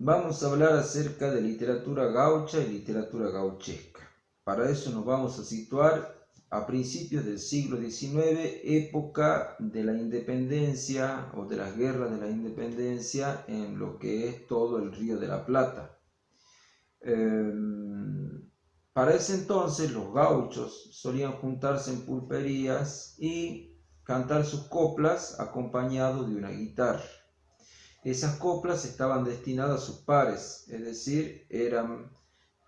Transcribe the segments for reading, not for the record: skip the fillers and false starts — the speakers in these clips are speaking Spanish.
Vamos a hablar acerca de literatura gaucha y literatura gauchesca. Para eso nos vamos a situar a principios del siglo XIX, época de la independencia o de las guerras de la independencia en lo que es todo el Río de la Plata. Para ese entonces los gauchos solían juntarse en pulperías y cantar sus coplas acompañados de una guitarra. Esas coplas estaban destinadas a sus pares, es decir, eran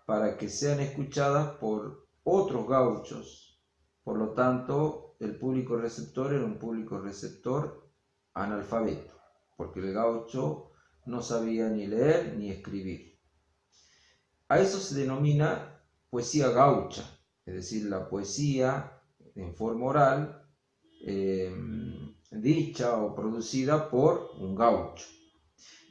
para que sean escuchadas por otros gauchos. Por lo tanto, el público receptor era un público receptor analfabeto, porque el gaucho no sabía ni leer ni escribir. A eso se denomina poesía gaucha, es decir, la poesía en forma oral, dicha o producida por un gaucho.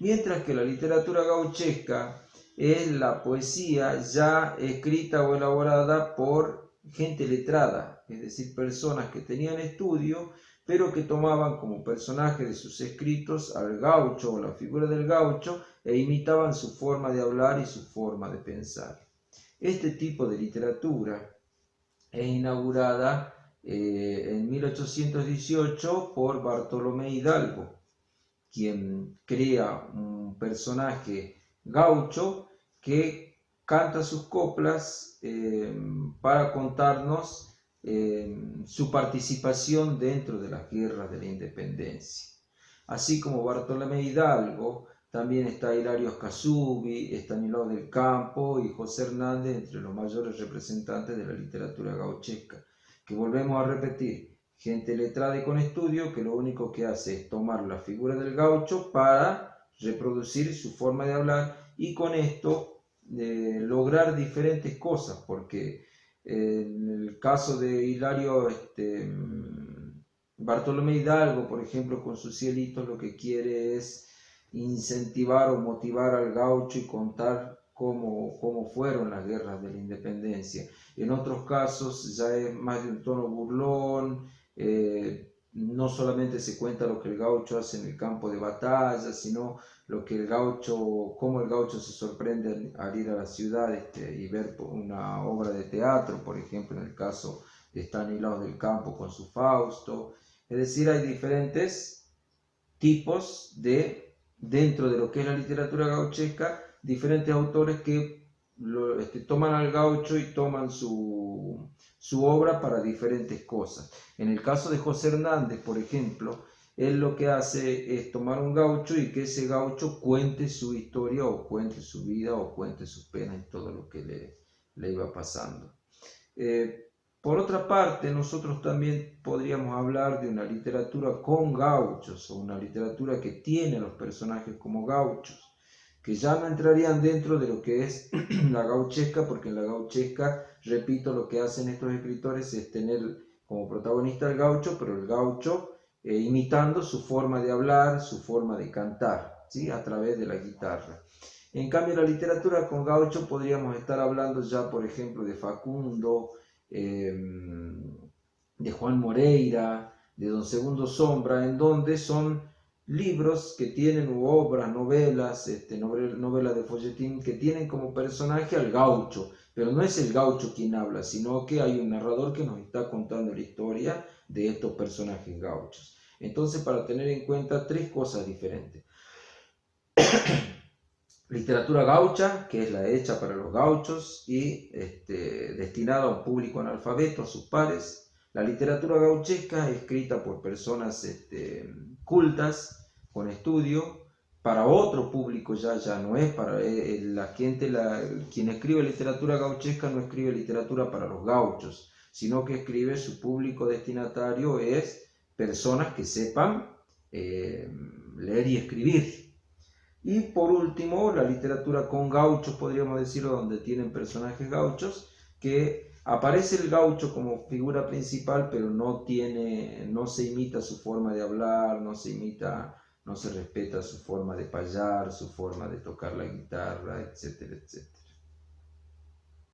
Mientras que la literatura gauchesca es la poesía ya escrita o elaborada por gente letrada, es decir, personas que tenían estudio, pero que tomaban como personaje de sus escritos al gaucho o la figura del gaucho e imitaban su forma de hablar y su forma de pensar. Este tipo de literatura es inaugurada en 1818 por Bartolomé Hidalgo, quien crea un personaje gaucho que canta sus coplas para contarnos su participación dentro de las guerras de la independencia. Así como Bartolomé Hidalgo, también está Hilario Ascasubi, Estanislao del Campo y José Hernández entre los mayores representantes de la literatura gauchesca, que volvemos a repetir, gente letrada y con estudio que lo único que hace es tomar la figura del gaucho para reproducir su forma de hablar y con esto lograr diferentes cosas, porque en el caso de Hilario Bartolomé Hidalgo, por ejemplo, con sus cielitos lo que quiere es incentivar o motivar al gaucho y contar cómo fueron las guerras de la independencia. En otros casos ya es más de un tono burlón, no solamente se cuenta lo que el gaucho hace en el campo de batalla, sino lo que cómo el gaucho se sorprende al ir a la ciudad y ver una obra de teatro, por ejemplo, en el caso de Estanislao del Campo con su Fausto. Es decir, hay diferentes tipos dentro de lo que es la literatura gauchesca, diferentes autores que toman al gaucho y toman su obra para diferentes cosas. En el caso de José Hernández, por ejemplo, él lo que hace es tomar un gaucho y que ese gaucho cuente su historia o cuente su vida o cuente sus penas y todo lo que le iba pasando. Por otra parte, nosotros también podríamos hablar de una literatura con gauchos o una literatura que tiene a los personajes como gauchos, que ya no entrarían dentro de lo que es la gauchesca, porque en la gauchesca, repito, lo que hacen estos escritores es tener como protagonista al gaucho, pero el gaucho imitando su forma de hablar, su forma de cantar, ¿sí? A través de la guitarra. En cambio, la literatura con gaucho podríamos estar hablando ya, por ejemplo, de Facundo, de Juan Moreira, de Don Segundo Sombra, en donde son libros que tienen, obras, novelas, novelas de folletín, que tienen como personaje al gaucho, pero no es el gaucho quien habla, sino que hay un narrador que nos está contando la historia de estos personajes gauchos. Entonces, para tener en cuenta tres cosas diferentes. Literatura gaucha, que es la hecha para los gauchos y destinada a un público analfabeto, a sus pares. La literatura gauchesca, escrita por personas cultas, con estudio, para otro público ya no es para la gente, quien escribe literatura gauchesca no escribe literatura para los gauchos, sino que escribe su público destinatario es personas que sepan leer y escribir. Y por último, la literatura con gauchos, podríamos decirlo, donde tienen personajes gauchos, que aparece el gaucho como figura principal, pero no se imita su forma de hablar, no se respeta su forma de payar, su forma de tocar la guitarra, etcétera, etcétera.